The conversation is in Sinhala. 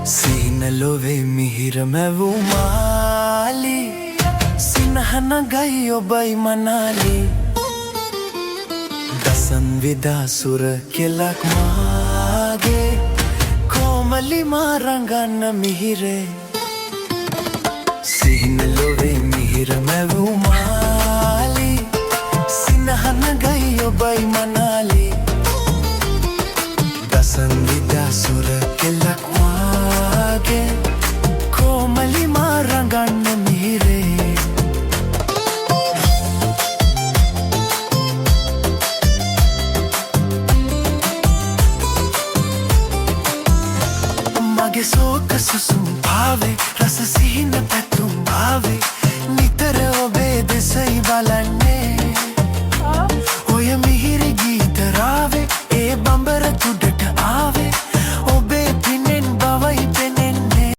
සිහිනලොවේ මිහිර මැවූ මාලි සිනහන ගයි ඔබයි මනාලි දසන් විදා සුර කෙලක් මාගේ කොමලි මාරංගන්න මිහිරේ සිහිනලොවේ මිහිර මැවූ මාලි සිනහන ගයි ඔබයි මනාලි දසන් විදා සුර කෙලක් මාගේ කොමලි මාරංගන්න මිහිරේ මගේ සෝක සුසුම් භාවේ රස සිහින පැතුම් භාවේ නිතර ඔබේ දෙසයි බලන්න